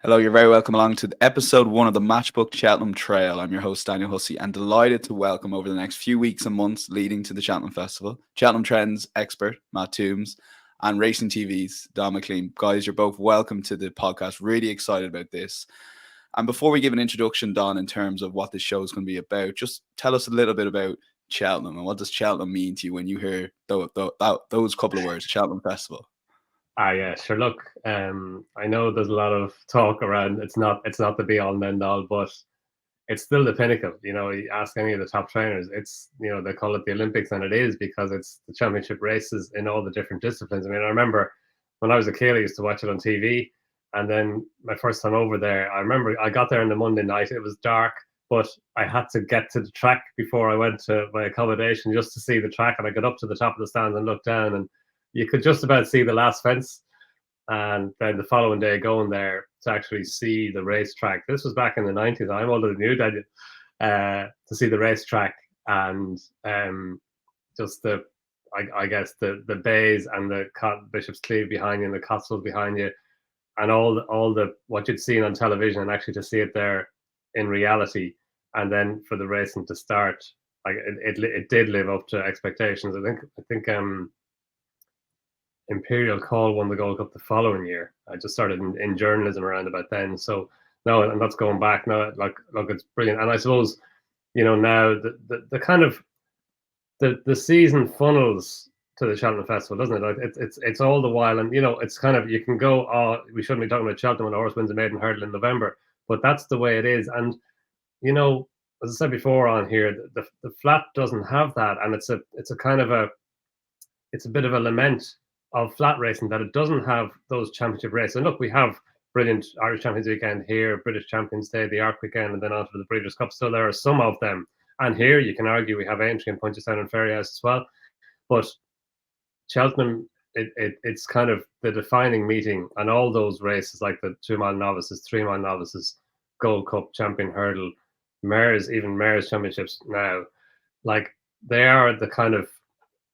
Hello, you're very welcome along to episode 1 of the Matchbook Cheltenham Trail. I'm your host, Daniel Hussey, and delighted to welcome over the next few weeks and months leading to the Cheltenham Festival, Cheltenham Trends expert, Matt Toombs, and Racing TV's Donn McClean. Guys, you're both welcome to the podcast. Really excited about this. And before we give an introduction, Donn, in terms of what this show is going to be about, just tell us a little bit about Cheltenham and what does Cheltenham mean to you when you hear those couple of words, Cheltenham Festival? Yeah, sure. Look, I know there's a lot of talk around. It's not the be all and end all, but it's still the pinnacle. You ask any of the top trainers, it's they call it the Olympics, and it is because it's the championship races in all the different disciplines. I mean, I remember when I was a kid, I used to watch it on TV, and then my first time over there, I remember I got there on the Monday night. It was dark, but I had to get to the track before I went to my accommodation just to see the track, and I got up to the top of the stand and looked down, and you could just about see the last fence. And then the following day, going there to actually see the racetrack. This was back in the 90s. I'm older than you, Daniel. To see the racetrack and just I guess the bays and the Bishop's Cleeve behind you and the Cotswolds behind you, and all the what you'd seen on television, and actually to see it there in reality, and then for the racing to start, like it did live up to expectations. I think Imperial Call won the Gold Cup the following year. I just started in journalism around about then. So no, and that's going back now. Like, look, it's brilliant. And I suppose, now the kind of the season funnels to the Cheltenham Festival, doesn't it? Like it's all the while, and it's kind of, you can go, oh, we shouldn't be talking about Cheltenham when the horse wins a maiden hurdle in November, but that's the way it is. And as I said before on here, the flat doesn't have that, and it's a kind of it's a bit of a lament of flat racing that it doesn't have those championship races. And look, we have brilliant Irish Champions Weekend here, British Champions Day, the Arc Weekend, and then on to the Breeders' Cup. So there are some of them. And here you can argue we have Aintree and Punchestown and Ferryhouse as well. But Cheltenham, it's kind of the defining meeting, and all those races like the 2 mile novices, 3 mile novices, Gold Cup, Champion Hurdle, even Mares Championships now, like they are the kind of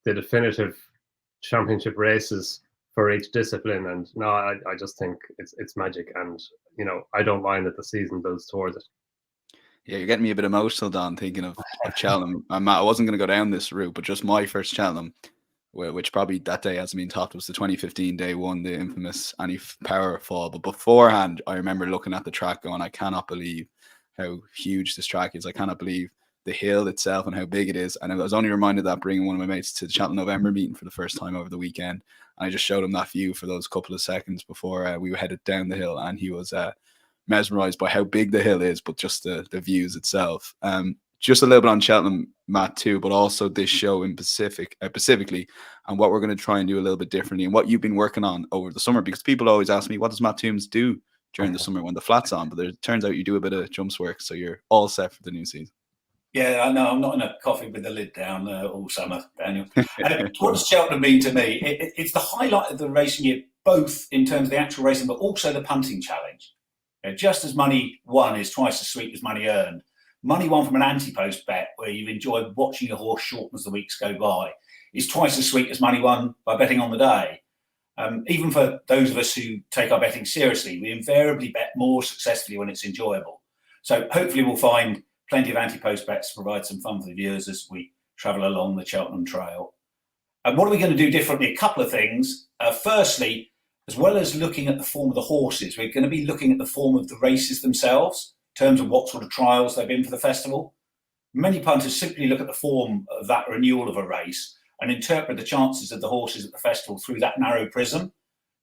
the definitive championship races for each discipline. And no, I just think it's magic, and I don't mind that the season builds towards it. Yeah, you're getting me a bit emotional, Don, thinking of Cheltenham. I wasn't going to go down this route, but just my first Cheltenham, which probably that day hasn't been topped, was the 2015 day one, the infamous Annie Power fall. But beforehand, I remember looking at the track going, I cannot believe how huge this track is. I cannot believe the hill itself and how big it is. And I was only reminded that bringing one of my mates to the Cheltenham November meeting for the first time over the weekend. And I just showed him that view for those couple of seconds before we were headed down the hill. And he was mesmerized by how big the hill is, but just the views itself. Just a little bit on Cheltenham, Matt, too, but also this show in specifically, and what we're going to try and do a little bit differently, and what you've been working on over the summer, because people always ask me, what does Matt Toombs do during the summer when the flat's on? But it turns out you do a bit of jumps work, so you're all set for the new season. Yeah, I know. I'm not in a coffee with the lid down all summer, Daniel. What does Cheltenham mean to me? It's the highlight of the racing year, both in terms of the actual racing, but also the punting challenge. Just as money won is twice as sweet as money earned, money won from an Ante-Post bet where you've enjoyed watching your horse shorten as the weeks go by is twice as sweet as money won by betting on the day. Even for those of us who take our betting seriously, we invariably bet more successfully when it's enjoyable. So hopefully we'll find plenty of Ante-Post bets to provide some fun for the viewers as we travel along the Cheltenham Trail. And what are we going to do differently? A couple of things. Firstly, as well as looking at the form of the horses, we're going to be looking at the form of the races themselves, in terms of what sort of trials they've been for the festival. Many punters simply look at the form of that renewal of a race and interpret the chances of the horses at the festival through that narrow prism.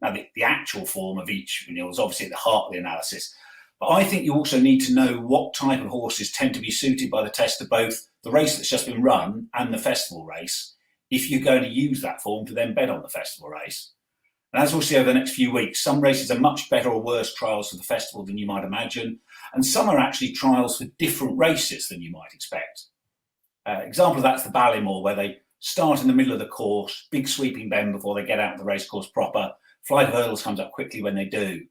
Now, the actual form of each renewal is obviously at the heart of the analysis. But I think you also need to know what type of horses tend to be suited by the test of both the race that's just been run and the festival race, if you're going to use that form to then bet on the festival race. And as we'll see over the next few weeks, some races are much better or worse trials for the festival than you might imagine, and some are actually trials for different races than you might expect. Example of that's the Ballymore, where they start in the middle of the course, big sweeping bend before they get out of the racecourse proper. Flight of hurdles comes up quickly when they do.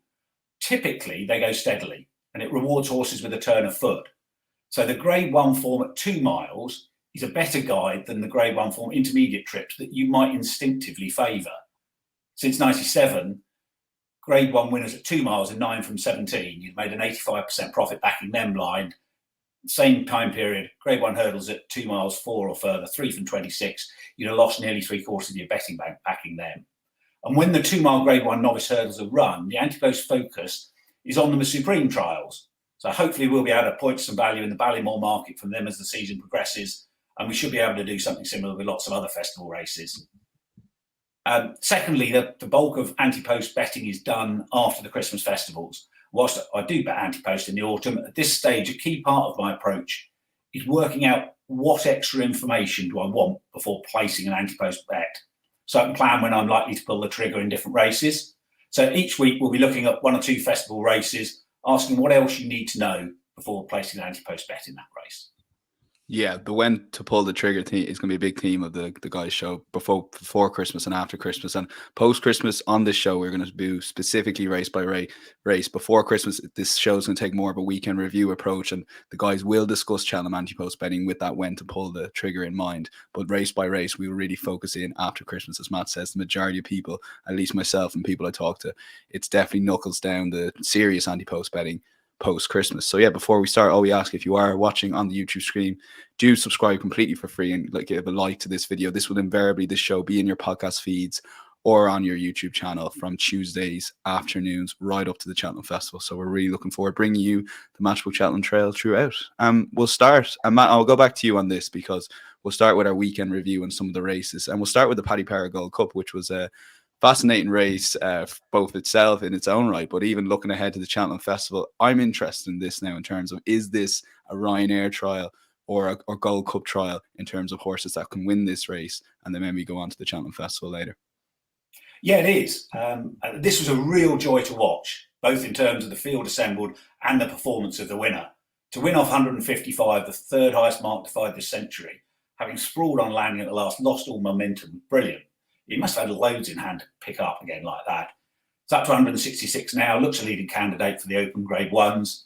Typically, they go steadily, and it rewards horses with a turn of foot. So the Grade 1 form at 2 miles is a better guide than the Grade 1 form intermediate trips that you might instinctively favour. Since '97, Grade 1 winners at 2 miles and 9 from 17. You'd made an 85% profit backing them blind. Same time period, Grade 1 hurdles at 2 miles, 4 or further, 3 from 26. You'd have lost nearly 3/4 of your betting bank backing them. And when the 2 mile Grade 1 novice hurdles are run, the Ante-Post focus is on the Supreme trials. So hopefully we'll be able to point some value in the Ballymore market from them as the season progresses. And we should be able to do something similar with lots of other festival races. Secondly, the bulk of Ante-Post betting is done after the Christmas festivals. Whilst I do bet Ante-Post in the autumn, at this stage, a key part of my approach is working out what extra information do I want before placing an Ante-Post bet, so I can plan when I'm likely to pull the trigger in different races. So each week we'll be looking at 1 or 2 festival races, asking what else you need to know before placing an Ante-Post bet in that race. Yeah, the when to pull the trigger thing is going to be a big theme of the guys' show before Christmas and after Christmas. And post Christmas on this show, we're going to do specifically race by race. Before Christmas, this show is going to take more of a weekend review approach, and the guys will discuss Cheltenham Ante-Post betting with that when to pull the trigger in mind. But race by race, we will really focus in after Christmas. As Matt says, the majority of people, at least myself and people I talk to, it's definitely knuckles down the serious Ante-Post betting post-Christmas. So yeah, before we start, all we ask, if you are watching on the YouTube screen, do subscribe completely for free and give a like to this video. This will invariably, this show, be in your podcast feeds or on your YouTube channel from Tuesdays afternoons right up to the Cheltenham Festival. So we're really looking forward to bringing you the Matchbook Cheltenham Trail throughout. We'll start, and Matt, I'll go back to you on this because we'll start with our weekend review and some of the races, and we'll start with the Paddy Power Gold Cup, which was a fascinating race, both itself in its own right, but even looking ahead to the Cheltenham Festival. I'm interested in this now in terms of, is this a Ryanair trial or a Gold Cup trial in terms of horses that can win this race and then maybe go on to the Cheltenham Festival later? Yeah, it is. This was a real joy to watch, both in terms of the field assembled and the performance of the winner. To win off 155, the third highest mark defied this century, having sprawled on landing at the last, lost all momentum, brilliant. He must have had loads in hand to pick up again like that. It's up to 166 now, looks a leading candidate for the Open Grade 1s.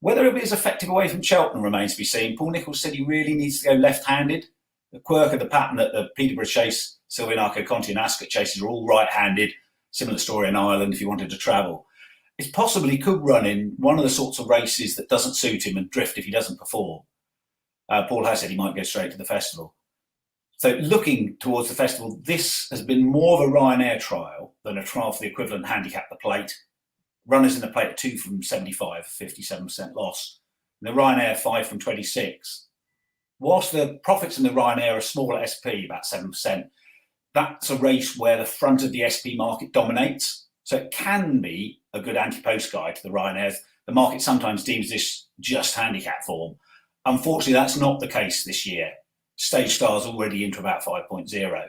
Whether he'll be as effective away from Cheltenham remains to be seen. Paul Nicholls said he really needs to go left-handed. The quirk of the pattern at the Peterborough Chase, Silvinaco, Conti and Ascot chases are all right-handed. Similar story in Ireland if you wanted to travel. It's possible he could run in one of the sorts of races that doesn't suit him and drift if he doesn't perform. Paul has said he might go straight to the festival. So looking towards the festival, this has been more of a Ryanair trial than a trial for the equivalent handicap, the plate. Runners in the plate are 2 from 75, 57% loss. And the Ryanair 5 from 26. Whilst the profits in the Ryanair are smaller SP, about 7%, that's a race where the front of the SP market dominates. So it can be a good Ante-Post guide to the Ryanair. The market sometimes deems this just handicap form. Unfortunately, that's not the case this year. Stage Star's already into about 5.0.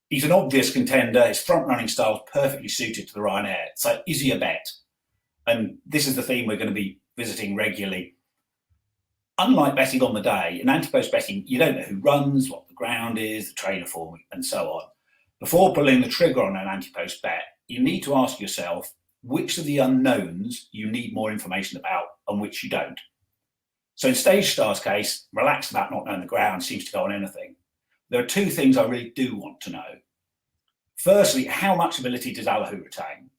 He's an obvious contender. His front-running style is perfectly suited to the Ryanair. So is he a bet? And this is the theme we're going to be visiting regularly. Unlike betting on the day, in Ante-Post betting, you don't know who runs, what the ground is, the trainer form, and so on. Before pulling the trigger on an Ante-Post bet, you need to ask yourself which of the unknowns you need more information about and which you don't. So in Stage Star's case, relaxed about not knowing the ground, seems to go on anything. There are 2 things I really do want to know. Firstly, how much ability does Allahu retain?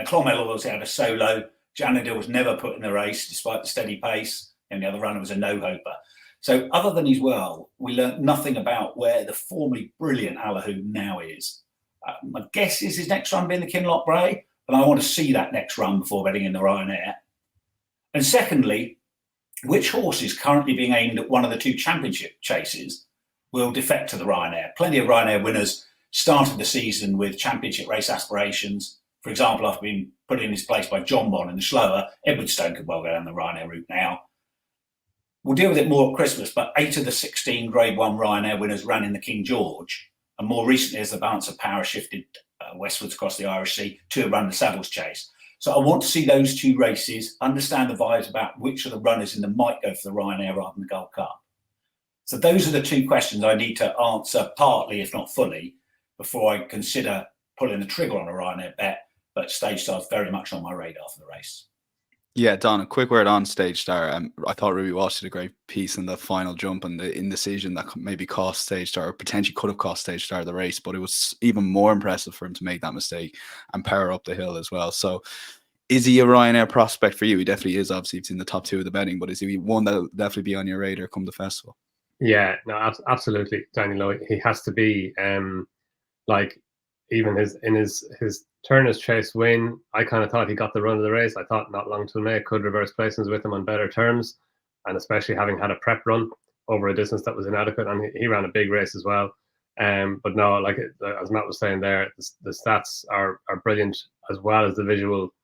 Clonmel was out of solo. Janadil was never put in the race despite the steady pace, and the other runner was a no-hoper. So other than his well, we learnt nothing about where the formerly brilliant Allahu now is. My guess is his next run being the Kinloch Bray, and I want to see that next run before betting in the Ryanair. And secondly, which horse is currently being aimed at one of the 2 championship chases will defect to the Ryanair? Plenty of Ryanair winners started the season with championship race aspirations. For example, after being put in his place by John Bon in the slower, Edwardstone could well go down the Ryanair route now. We'll deal with it more at Christmas, but 8 of the 16 Grade 1 Ryanair winners ran in the King George, and more recently, as the balance of power shifted westwards across the Irish Sea, 2 have run the Savills Chase. So I want to see those 2 races, understand the vibes about which of the runners in them might go for the Ryanair rather than the Gold Cup. So those are the 2 questions I need to answer partly, if not fully, before I consider pulling the trigger on a Ryanair bet, but Stage Star's very much on my radar for the race. Yeah, Don, a quick word on Stage Star. I thought Ruby Walsh did a great piece in the final jump and the indecision that maybe cost Stage Star, or potentially could have cost Stage Star the race, but it was even more impressive for him to make that mistake and power up the hill as well. So is he a Ryanair prospect for you? He definitely is. Obviously, he's in the top 2 of the betting, but is he one that'll definitely be on your radar come the festival? Yeah, no, absolutely, Daniel. He has to be. Like even his Turner's Chase win, I kind of thought he got the run of the race. I thought Not Long Till May could reverse placings with him on better terms, and especially having had a prep run over a distance that was inadequate, and he ran a big race as well. But no, like as Matt was saying there, the stats are brilliant, as well as the visual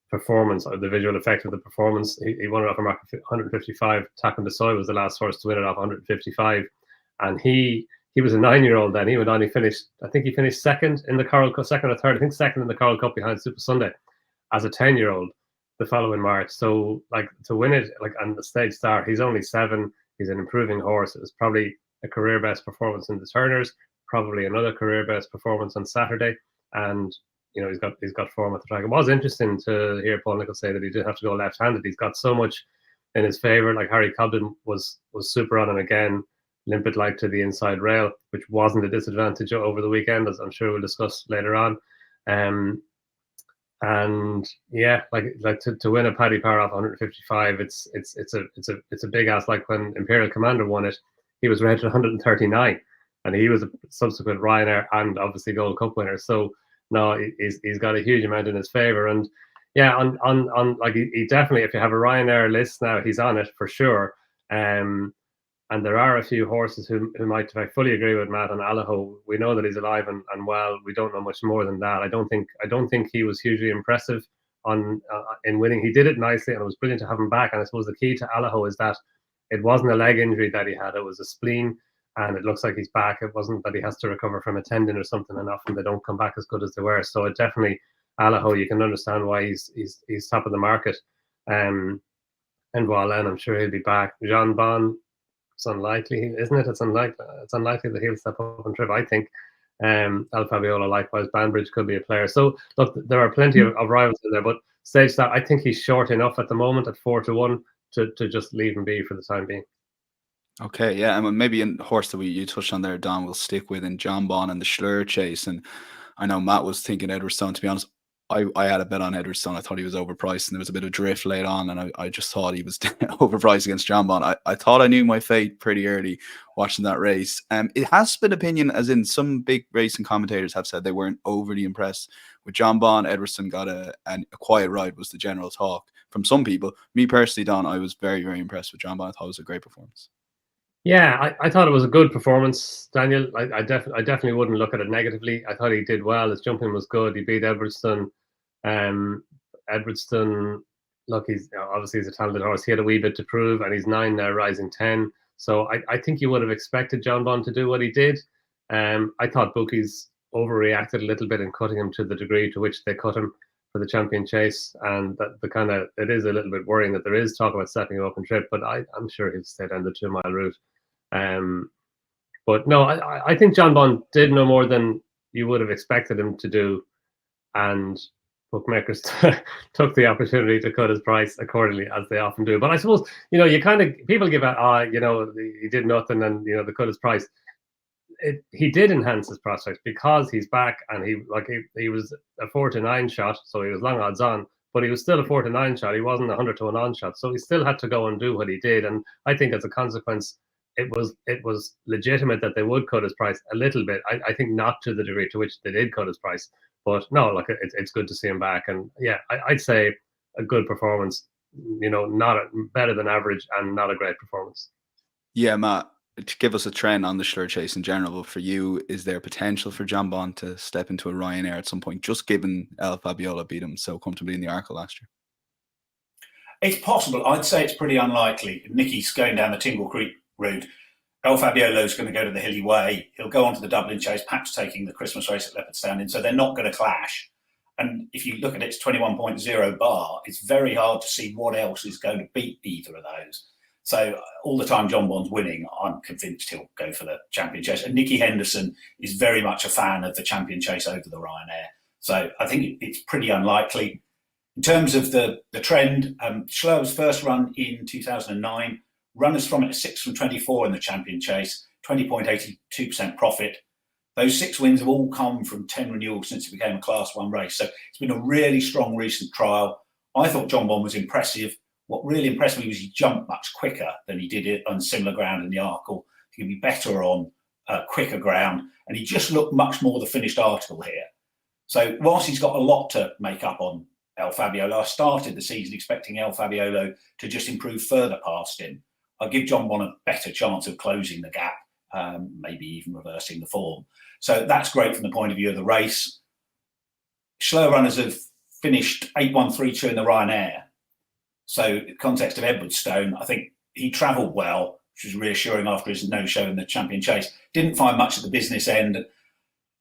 performance or the visual effect of the performance. He won it off a mark of 155. Tapping the Soy was the last horse to win it off 155, and he was a 9-year-old then. He went on. He finished. I think he finished second in the Coral Cup, second or third. I think second in the Coral Cup behind Super Sunday, as a 10-year-old the following March. So like to win it, like on the Stage Star, he's only 7. He's an improving horse. It was probably a career best performance in the Turners. Probably another career best performance on Saturday, and he's got form at the track. It was interesting to hear Paul Nicholls say that he did have to go left-handed. He's got so much in his favour. Like Harry Cobden was super on him again, limpet like to the inside rail, which wasn't a disadvantage over the weekend, as I'm sure we'll discuss later on. And yeah, like to win a Paddy Power off 155, it's a big ask. Like when Imperial Commander won it, he was rated 139, and he was a subsequent Ryanair and obviously Gold Cup winner. So no, he's got a huge amount in his favour. And yeah, on like he definitely, if you have a Ryanair list now, he's on it for sure. And there are a few horses who might, if I fully agree with Matt on Allaho, we know that he's alive and well. We don't know much more than that. I don't think he was hugely impressive in winning. He did it nicely, and it was brilliant to have him back. And I suppose the key to Allaho is that it wasn't a leg injury that he had; it was a spleen, and it looks like he's back. It wasn't that he has to recover from a tendon or something, and often they don't come back as good as they were. So it definitely Allaho, you can understand why he's top of the market. And Walen, I'm sure he'll be back. Jean Bon, it's unlikely, isn't it? It's unlikely that he'll step up and trip, I think. El Fabiola, likewise. Banbridge could be a player. So look, there are plenty of rivals in there, but Stage Star, I think he's short enough at the moment at 4-1 to just leave him be for the time being. Okay, yeah, and maybe a horse that you touched on there, Don, will stick with in John Bon and the Schlur Chase. And I know Matt was thinking Edwardstone. To be honest, I had a bet on Edwardstone. I thought he was overpriced, and there was a bit of drift late on, and I just thought he was overpriced against John Bon. I thought I knew my fate pretty early watching that race. It has been opinion, as in some big racing commentators have said they weren't overly impressed with John Bon. Edwardstone got a quiet ride was the general talk from some people. Me personally, Don, I was very, very impressed with John Bon. I thought it was a great performance. Yeah, I thought it was a good performance, Daniel. I definitely wouldn't look at it negatively. I thought he did well. His jumping was good. He beat Edwardstone. Edwardstone, look, obviously he's a talented horse. He had a wee bit to prove, and he's 9 now, rising 10. So I think you would have expected John Bon to do what he did. I thought bookies overreacted a little bit in cutting him to the degree to which they cut him for the Champion Chase, and that it is a little bit worrying that there is talk about stepping him up and trip, but I'm sure he'll stay down the 2-mile route. But no, I think John Bon did no more than you would have expected him to do, and bookmakers took the opportunity to cut his price accordingly, as they often do. But I suppose people give out, he did nothing, and they cut his price. He did enhance his prospects because he's back, and he was a 4-9 shot, so he was long odds on, but he was still a 4-9 shot. He wasn't a 100-1 on shot, so he still had to go and do what he did. And I think as a consequence, it was legitimate that they would cut his price a little bit. I think not to the degree to which they did cut his price, but no, look, it's good to see him back. And yeah, I'd say a good performance. Not better than average, and not a great performance. Yeah, Matt, to give us a trend on the Schlur Chase in general, but for you, is there potential for John Bon to step into a Ryanair at some point, just given El Fabiola beat him so comfortably in the Arkle last year? It's possible. I'd say it's pretty unlikely. Nicky's going down the Tingle Creek route. El Fabiolo's going to go to the Hilly Way. He'll go on to the Dublin Chase, perhaps taking the Christmas race at Leopardstown. So they're not going to clash. And if you look at its 21.0 bar, it's very hard to see what else is going to beat either of those. So all the time John Bon's winning, I'm convinced he'll go for the Champion Chase. And Nicky Henderson is very much a fan of the Champion Chase over the Ryanair. So I think it's pretty unlikely. In terms of the trend, Schler's first run in 2009, runners from it 6 from 24 in the champion chase, 20.82% profit. Those 6 wins have all come from 10 renewals since it became a Class 1 race. So it's been a really strong recent trial. I thought John Bond was impressive. What really impressed me was he jumped much quicker than he did it on similar ground in the Arkle. He could be better on quicker ground, and he just looked much more the finished article here. So whilst he's got a lot to make up on El Fabiolo, I started the season expecting El Fabiolo to just improve further past him. I'll give John Bond a better chance of closing the gap, maybe even reversing the form. So that's great from the point of view of the race. Schler runners have finished 8-1-3-2 in the Ryanair. So in the context of Edwardstone, I think he travelled well, which was reassuring after his no-show in the champion chase. Didn't find much at the business end.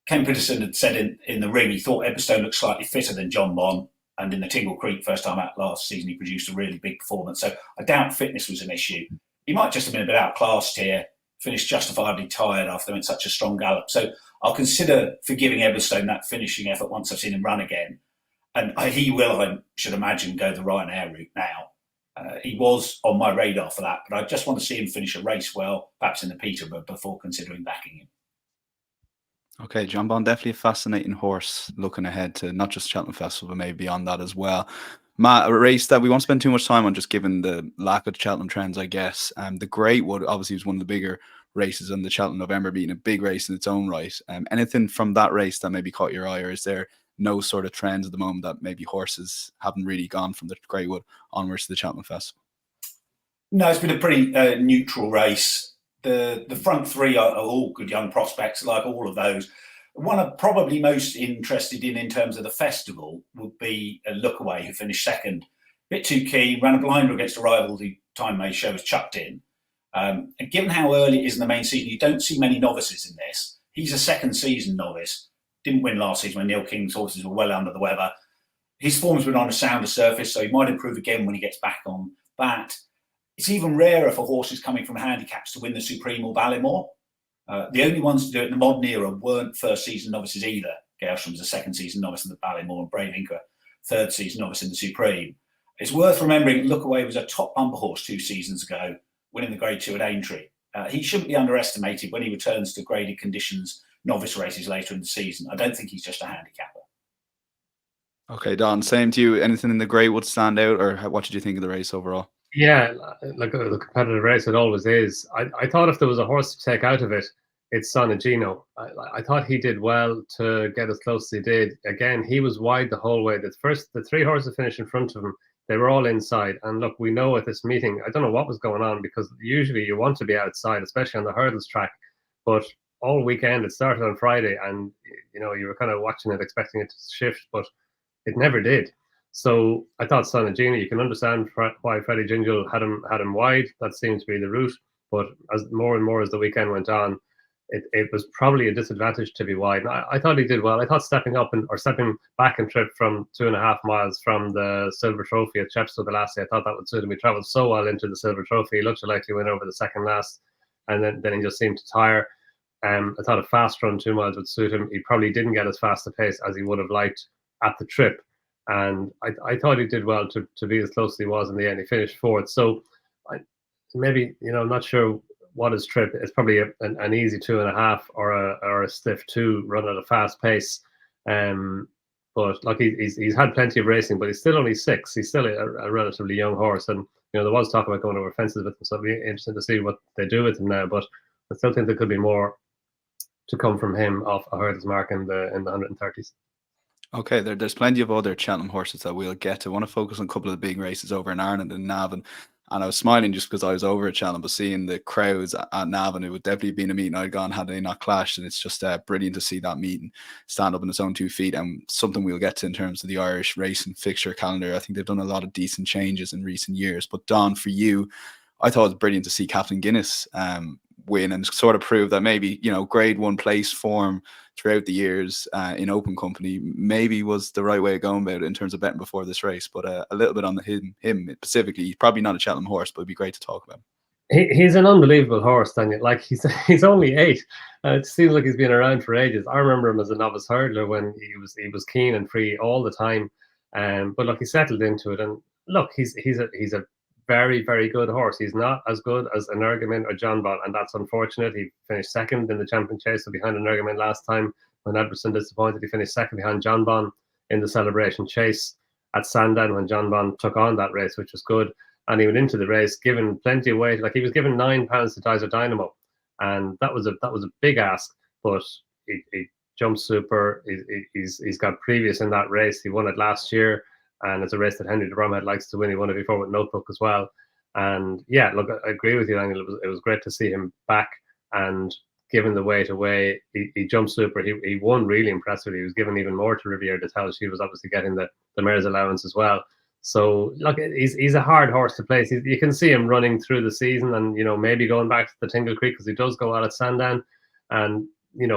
Ken Peterson had said in the ring he thought Edwardstone looked slightly fitter than John Bond. And in the Tingle Creek first time out last season, he produced a really big performance. So I doubt fitness was an issue. He might just have been a bit outclassed here, finished justifiably tired after doing such a strong gallop. So I'll consider forgiving Edwardstone that finishing effort once I've seen him run again. And he will, I should imagine, go the Ryanair route now. He was on my radar for that, but I just want to see him finish a race well, perhaps in the Peterborough, before considering backing him. Okay, John Bond, definitely a fascinating horse looking ahead to not just Cheltenham Festival, but maybe beyond that as well. Matt, a race that we won't spend too much time on, just given the lack of Cheltenham trends, I guess. The Greatwood obviously was one of the bigger races on the Cheltenham November Meeting, a big race in its own right. Anything from that race that maybe caught your eye, or is there no sort of trends at the moment that maybe horses haven't really gone from the Greatwood onwards to the Cheltenham Festival? No, it's been a pretty neutral race. The front 3 are all good young prospects, like all of those. One I'm probably most interested in terms of the festival would be Lookaway, who finished second. A bit too keen, ran a blinder against a rival who time may show was chucked in. And given how early it is in the main season, you don't see many novices in this. He's a second season novice. Didn't win last season when Neil King's horses were well under the weather. His form's been on a sounder surface, so he might improve again when he gets back on that. It's even rarer for horses coming from handicaps to win the Supreme or Ballymore. The only ones to do it in the modern era weren't first season novices either. Gelsham's a second season novice in the Ballymore, and Brave Inca, third season novice in the Supreme. It's worth remembering Lookaway was a top bumper horse 2 seasons ago, winning the Grade 2 at Aintree. He shouldn't be underestimated when he returns to graded conditions novice races later in the season. I don't think he's just a handicapper. Okay, Donn, same to you. Anything in the Greatwood stand out, or what did you think of the race overall? Yeah, like the competitive race, it always is. I thought if there was a horse to take out of it, it's Sonagino. I thought he did well to get as close as he did. Again, he was wide the whole way. The 3 horses finished in front of him, they were all inside. And look, we know at this meeting, I don't know what was going on, because usually you want to be outside, especially on the hurdles track. But all weekend, it started on Friday, and you were kind of watching it, expecting it to shift, but it never did. So I thought Sonagino, you can understand why Freddie Gingell had him wide. That seemed to be the route. But as more and more as the weekend went on, it was probably a disadvantage to be wide. And I thought he did well. I thought stepping back and trip from 2.5 miles from the Silver Trophy at Chepstow the last day, I thought that would suit him. He travelled so well into the Silver Trophy. He looked like he went over the second last, and then he just seemed to tire. I thought a fast run 2 miles would suit him. He probably didn't get as fast a pace as he would have liked at the trip. And I thought he did well to be as close as he was in the end. He finished 4th. So maybe, I'm not sure what his trip. It's probably an easy 2.5 or a stiff 2 run at a fast pace. But like he's had plenty of racing, but he's still only 6. He's still a relatively young horse. And, there was talk about going over fences with him. So it'll be interesting to see what they do with him now. But I still think there could be more to come from him off a hurdles mark in the 130s. Okay, there's plenty of other Cheltenham horses that we'll get to. I want to focus on a couple of the big races over in Ireland and Navan. And I was smiling just because I was over at Cheltenham, but seeing the crowds at Navan, it would definitely been a meeting I'd gone had they not clashed. And it's just brilliant to see that meeting stand up on its own 2 feet, and something we'll get to in terms of the Irish racing fixture calendar. I think they've done a lot of decent changes in recent years. But Donn, for you, I thought it was brilliant to see Captain Guinness win and sort of prove that maybe, grade 1 place form throughout the years in open company maybe was the right way of going about it in terms of betting before this race. But a little bit on him specifically. He's probably not a Cheltenham horse, but it'd be great to talk about him. He's an unbelievable horse, Daniel. Like he's only 8. It seems like he's been around for ages. I remember him as a novice hurdler when he was keen and free all the time. But look, he settled into it, and look, he's a very, very good horse. He's not as good as Energumen or John Bon, and that's unfortunate. He finished second in the champion chase, so behind Energumen last time when Edberson disappointed. He finished second behind John Bon in the celebration chase at Sandown when John Bon took on that race, which was good. And he went into the race given plenty of weight. Like, he was given £9 to Tizer Dynamo, and that was a big ask. But he jumped super. He's got previous in that race. He won it last year, and it's a race that Henry de Bromhead likes to win. He won it before with Notebook as well. And yeah, look, I agree with you, Daniel. It was great to see him back, and given the weight away, he jumped super. He won really impressively. He was given even more to Riviere de Tel. She was obviously getting the mare's allowance as well. So look, he's a hard horse to place. You can see him running through the season, and maybe going back to the Tingle Creek, because he does go out at Sandown, and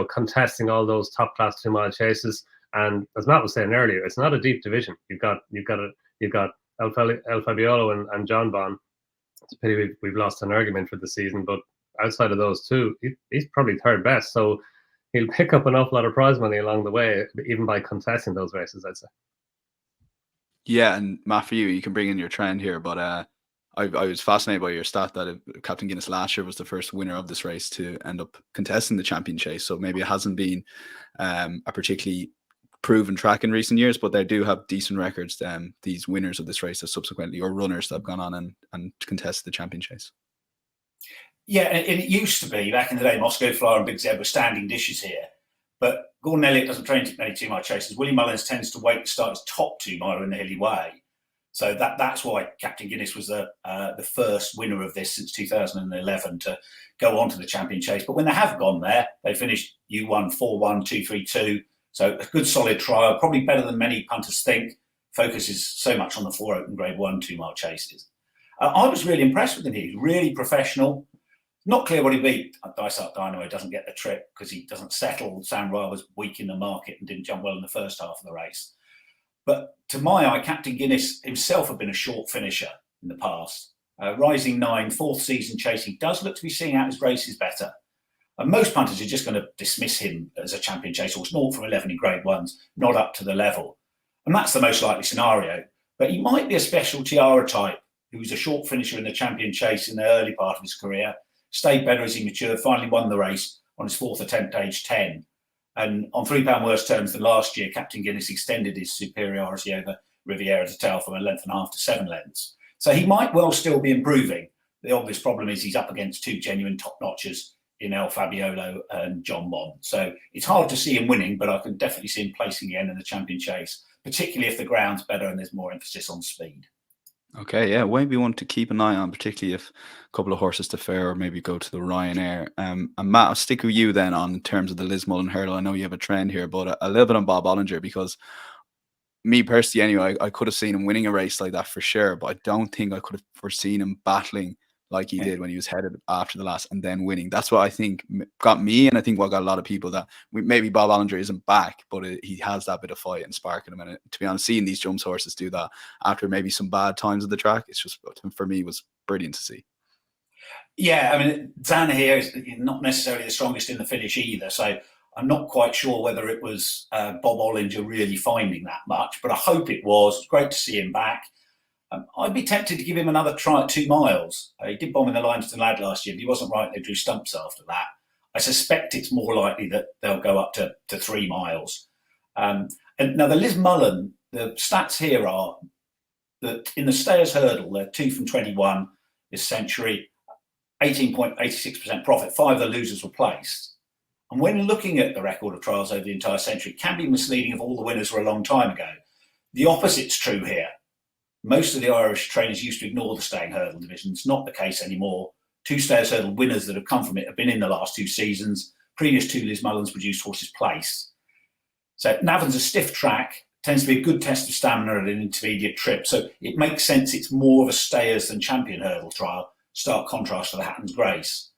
contesting all those top class 2 mile chases. And as Matt was saying earlier, it's not a deep division. You've got El Fabiolo and John Bon. It's a pity we've lost an argument for the season, but outside of those two, he's probably third best. So he'll pick up an awful lot of prize money along the way, even by contesting those races, I'd say. Yeah, and Matt, for you can bring in your trend here, but I was fascinated by your stat that Captain Guinness last year was the first winner of this race to end up contesting the champion chase. So maybe it hasn't been a particularly proven track in recent years, but they do have decent records. These winners of this race have subsequently, or runners that have gone on and contested the champion chase. Yeah, and it used to be back in the day, Moscow Flyer and Big Zeb were standing dishes here. But Gordon Elliott doesn't train many 2 mile chases. Willie Mullins tends to wait to start his top 2 miler in the Hilly Way. So that's why Captain Guinness was the first winner of this since 2011 to go on to the champion chase. But when they have gone there, they finished U1, 4-1, 2-3-2. So a good solid trial, probably better than many punters think. Focuses so much on the 4 open grade 1 2 mile chases. I was really impressed with him. He's really professional. Not clear what he beat. Dice Up Dynamo doesn't get the trip because he doesn't settle. Sam Ryle was weak in the market and didn't jump well in the first half of the race. But to my eye, Captain Guinness himself had been a short finisher in the past. Rising 9, 4th season chase, he does look to be seeing out his races better. And most punters are just going to dismiss him as a champion chase horse, 0 from 11 in grade 1s, not up to the level. And that's the most likely scenario. But he might be a special Tiara type who was a short finisher in the champion chase in the early part of his career, stayed better as he matured, finally won the race on his 4th attempt, age 10. And on £3 worse terms than last year, Captain Guinness extended his superiority over Riviera de Tel from 1.5 to 7 lengths. So he might well still be improving. The obvious problem is he's up against 2 genuine top-notchers in El Fabiolo and John Bon. So it's hard to see him winning, but I can definitely see him placing again in the champion chase, particularly if the ground's better and there's more emphasis on speed. Okay, yeah, maybe one to keep an eye on, particularly if a couple of horses to fair, or maybe go to the Ryanair. And Matt, I'll stick with you then on terms of the Liz Mullen hurdle. I know you have a trend here, but a little bit on Bob Ollinger, because me personally, anyway, I could have seen him winning a race like that for sure, but I don't think I could have foreseen him battling like he did when he was headed after the last and then winning. That's what I think got me, and I think what got a lot of people, that maybe Bob Ollinger isn't back, but he has that bit of fight and spark in him. And to be honest, seeing these jumps horses do that after maybe some bad times of the track, it's just, for me, was brilliant to see. Yeah, I mean, Zana here is not necessarily the strongest in the finish either, so I'm not quite sure whether it was Bob Ollinger really finding that much, but I hope it was. Great to see him back. I'd be tempted to give him another try at 2 miles. He did bomb in the Limestone Lad last year, but he wasn't right. They drew stumps after that. I suspect it's more likely that they'll go up to 3 miles. And now the Liz Mullen, the stats here are that in the Stayers Hurdle, they're 2 from 21 this century, 18.86% profit. 5 of the losers were placed. And when looking at the record of trials over the entire century, it can be misleading if all the winners were a long time ago. The opposite's true here. Most of the Irish trainers used to ignore the Staying Hurdle division. It's not the case anymore. 2 Stayers Hurdle winners that have come from it have been in the last 2 seasons. Previous 2 Liz Mullins produced horses placed. So Navan's a stiff track, tends to be a good test of stamina at an intermediate trip. So it makes sense it's more of a Stayers than Champion Hurdle trial, stark contrast to the Hatton's Grace.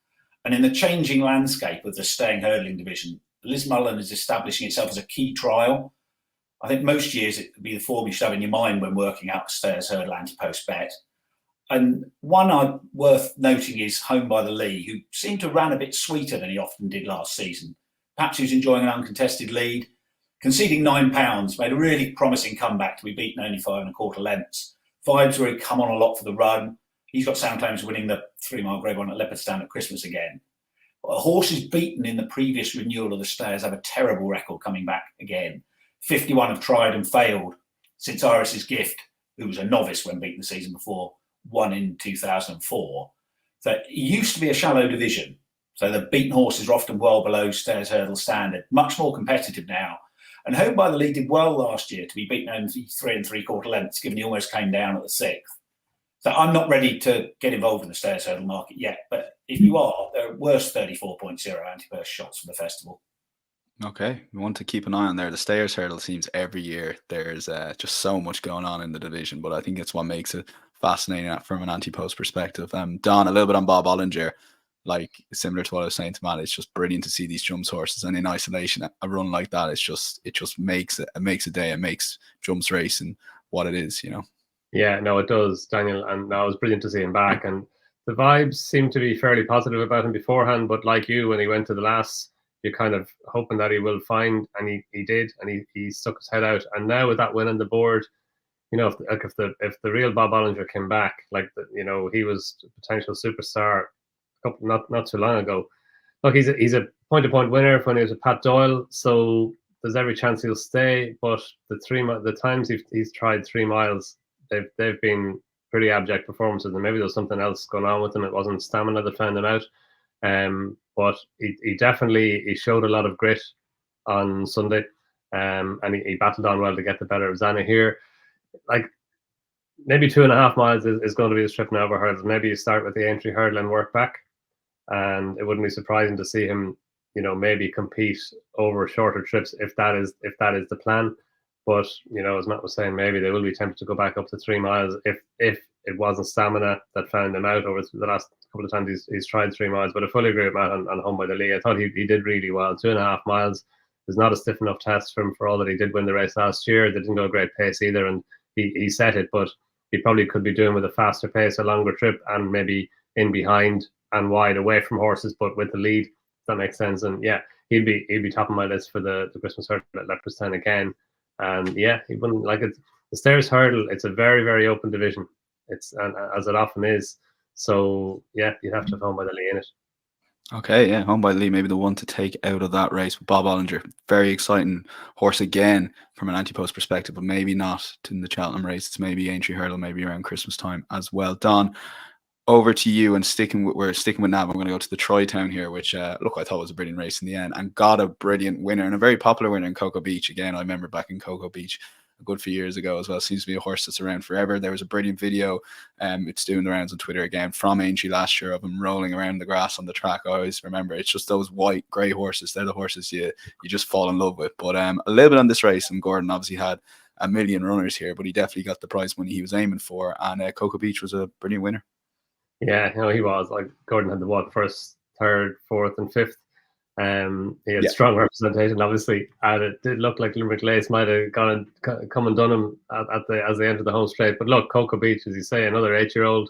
And in the changing landscape of the Staying Hurdling division, Liz Mullen is establishing itself as a key trial. I think most years it would be the form you should have in your mind when working out a Stayers Hurdle Ante-Post bet. And one worth noting is Home by the Lee, who seemed to run a bit sweeter than he often did last season. Perhaps he was enjoying an uncontested lead. conceding £9, made a really promising comeback to be beaten only 5¼ lengths. Vibes where he'd come on a lot for the run. He's got sound claims winning the 3-mile Grade 1 at Leopardstown at Christmas again. Horses beaten in the previous renewal of the Stayers have a terrible record coming back again. 51 have tried and failed since Iris's Gift, who was a novice when beaten the season before, won in 2004. So it used to be a shallow division. So the beaten horses are often well below Stayers Hurdle standard, much more competitive now. And Home by the Lead did well last year to be beaten only 3¾ lengths, given he almost came down at the 6th. So I'm not ready to get involved in the Stayers Hurdle market yet, but if you are, there are worse 34.0 Ante-Post shots for the festival. Okay, we want to keep an eye on there. The Stayers Hurdle seems every year there's just so much going on in the division, but I think it's what makes it fascinating from an Ante-Post perspective. Donn, a little bit on Bob Ollinger, like similar to what I was saying to Matt, it's just brilliant to see these jumps horses, and in isolation, a run like that, it just makes a day. It makes jumps racing what it is, you know. Yeah, no, it does, Daniel, and no, it was brilliant to see him back. And the vibes seem to be fairly positive about him beforehand. But like you, when he went to the last, you're kind of hoping that he will find, and he did, and he stuck his head out. And now with that win on the board, you know, if the real Bob Ollinger came back, like he was a potential superstar not too long ago. Look, he's a point-to-point winner when he was with Pat Doyle, so there's every chance he'll stay. But the times he's tried 3 miles, they've been pretty abject performances, and maybe there's something else going on with him. It wasn't stamina that found him out, but he definitely showed a lot of grit on Sunday, and he battled on well to get the better of Zana here. Like maybe 2.5 miles is going to be his trip now over hurdles. Maybe you start with the entry hurdle and work back, and it wouldn't be surprising to see him, maybe compete over shorter trips if that is the plan. But, as Matt was saying, maybe they will be tempted to go back up to 3 miles if it wasn't stamina that found him out over the last couple of times he's tried 3 miles. But I fully agree with Matt on Home by the Lee. I thought he did really well. 2.5 miles is not a stiff enough test for him, for all that he did win the race last year. They didn't go a great pace either, and he set it, but he probably could be doing with a faster pace, a longer trip, and maybe in behind and wide away from horses, but with the lead. If that makes sense. And yeah, he'd be top of my list for the Christmas Hurdle at Leopardstown again. And yeah, he wouldn't like it. The Stayers Hurdle, it's a very, very open division. And as it often is. So yeah, you'd have to have Home by the Lee in it. Okay, yeah, Home by the Lee, maybe the one to take out of that race with Bob Ollinger. Very exciting horse again from an Ante-Post perspective, but maybe not in the Cheltenham race. It's maybe entry hurdle, maybe around Christmas time as well. Donn, over to you, and we're sticking with Navan. We're going to go to the Troy-Town here, which look, I thought was a brilliant race in the end, and got a brilliant winner, and a very popular winner in Cocoa Beach. Again, I remember back in Cocoa Beach a good few years ago as well. Seems to be a horse that's around forever. There was a brilliant video, it's doing the rounds on Twitter again, from Aintree last year, of him rolling around the grass on the track. I always remember, it's just those white grey horses. They're the horses you just fall in love with. But a little bit on this race, and Gordon obviously had a million runners here, but he definitely got the prize money he was aiming for, and Cocoa Beach was a brilliant winner. Yeah, he was. Like, Gordon had the first, third, fourth, and fifth. He had strong representation, obviously, and it did look like Limerick Lace might have come and done him as they entered the home straight. But look, Cocoa Beach, as you say, another 8-year-old,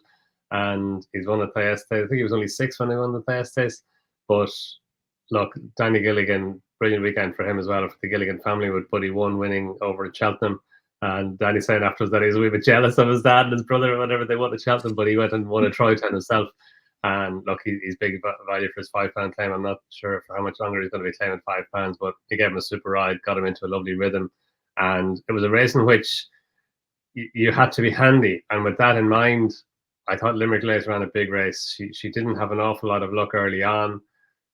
and he's won the Thaestes. I think he was only 6 when he won the Thaestes. But look, Danny Gilligan, brilliant weekend for him as well, for the Gilligan family, with Buddy 1 winning over at Cheltenham. And Danny saying afterwards that he's a wee bit jealous of his dad and his brother whenever they won at Cheltenham, but he went and won a Troy-Town himself. And look, he's big value for his £5 claim. I'm not sure for how much longer he's going to be claiming £5, but he gave him a super ride, got him into a lovely rhythm. And it was a race in which you had to be handy. And with that in mind, I thought Limerick Lace ran a big race. She didn't have an awful lot of luck early on.